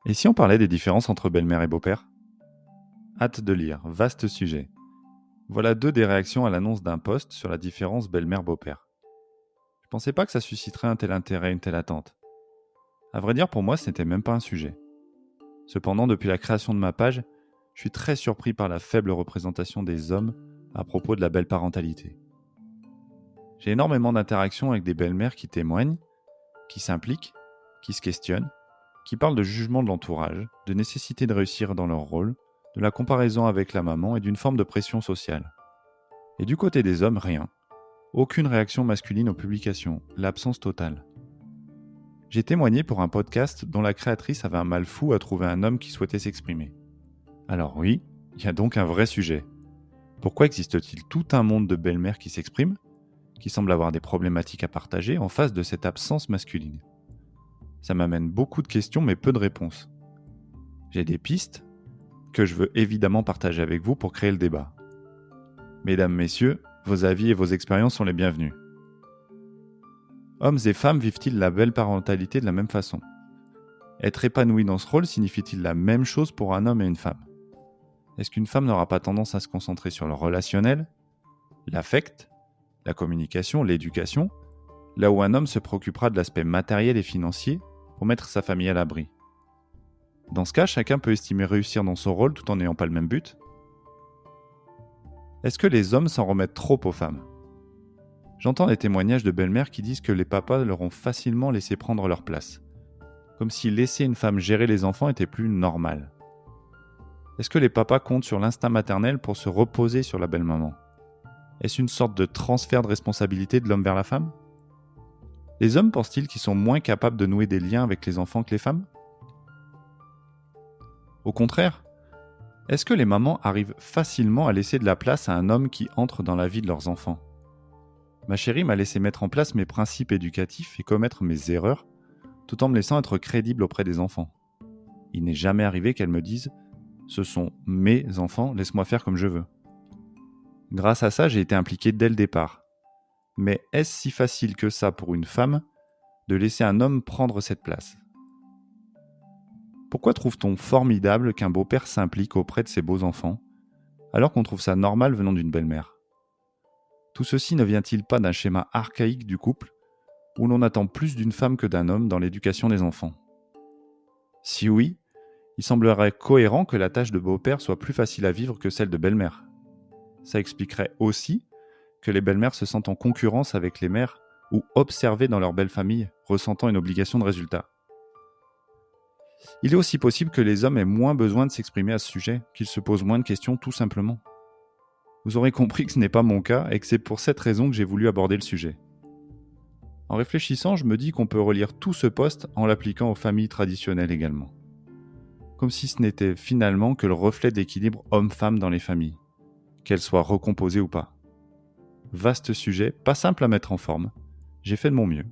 Et si on parlait des différences entre belle-mère et beau-père? Hâte de lire, vaste sujet. Voilà deux des réactions à l'annonce d'un post sur la différence belle-mère-beau-père. Je pensais pas que ça susciterait un tel intérêt, une telle attente. À vrai dire, pour moi, ce n'était même pas un sujet. Cependant, depuis la création de ma page, je suis très surpris par la faible représentation des hommes à propos de la belle parentalité. J'ai énormément d'interactions avec des belles-mères qui témoignent, qui s'impliquent, qui se questionnent, qui parlent de jugement de l'entourage, de nécessité de réussir dans leur rôle, de la comparaison avec la maman et d'une forme de pression sociale. Et du côté des hommes, rien. Aucune réaction masculine aux publications, l'absence totale. J'ai témoigné pour un podcast dont la créatrice avait un mal fou à trouver un homme qui souhaitait s'exprimer. Alors oui, il y a donc un vrai sujet. Pourquoi existe-t-il tout un monde de belles-mères qui s'expriment, qui semblent avoir des problématiques à partager en face de cette absence masculine? Ça m'amène beaucoup de questions mais peu de réponses. J'ai des pistes que je veux évidemment partager avec vous pour créer le débat. Mesdames, messieurs, vos avis et vos expériences sont les bienvenus. Hommes et femmes vivent-ils la belle parentalité de la même façon? Être épanoui dans ce rôle signifie-t-il la même chose pour un homme et une femme? Est-ce qu'une femme n'aura pas tendance à se concentrer sur le relationnel, l'affect, la communication, l'éducation, là où un homme se préoccupera de l'aspect matériel et financier pour mettre sa famille à l'abri? Dans ce cas, chacun peut estimer réussir dans son rôle tout en n'ayant pas le même but. Est-ce que les hommes s'en remettent trop aux femmes? J'entends des témoignages de belles-mères qui disent que les papas leur ont facilement laissé prendre leur place, comme si laisser une femme gérer les enfants était plus normal. Est-ce que les papas comptent sur l'instinct maternel pour se reposer sur la belle-maman? Est-ce une sorte de transfert de responsabilité de l'homme vers la femme? Les hommes pensent-ils qu'ils sont moins capables de nouer des liens avec les enfants que les femmes? Au contraire, est-ce que les mamans arrivent facilement à laisser de la place à un homme qui entre dans la vie de leurs enfants? Ma chérie m'a laissé mettre en place mes principes éducatifs et commettre mes erreurs, tout en me laissant être crédible auprès des enfants. Il n'est jamais arrivé qu'elle me dise « Ce sont mes enfants, laisse-moi faire comme je veux ». Grâce à ça, j'ai été impliqué dès le départ. Mais est-ce si facile que ça pour une femme de laisser un homme prendre cette place? Pourquoi trouve-t-on formidable qu'un beau-père s'implique auprès de ses beaux-enfants, alors qu'on trouve ça normal venant d'une belle-mère? Tout ceci ne vient-il pas d'un schéma archaïque du couple, où l'on attend plus d'une femme que d'un homme dans l'éducation des enfants? Si oui, il semblerait cohérent que la tâche de beau-père soit plus facile à vivre que celle de belle-mère. Ça expliquerait aussi que les belles-mères se sentent en concurrence avec les mères ou observées dans leur belle famille, ressentant une obligation de résultat. Il est aussi possible que les hommes aient moins besoin de s'exprimer à ce sujet, qu'ils se posent moins de questions tout simplement. Vous aurez compris que ce n'est pas mon cas et que c'est pour cette raison que j'ai voulu aborder le sujet. En réfléchissant, je me dis qu'on peut relire tout ce post en l'appliquant aux familles traditionnelles également. Comme si ce n'était finalement que le reflet d'équilibre homme-femme dans les familles, qu'elles soient recomposées ou pas. Vaste sujet, pas simple à mettre en forme. J'ai fait de mon mieux.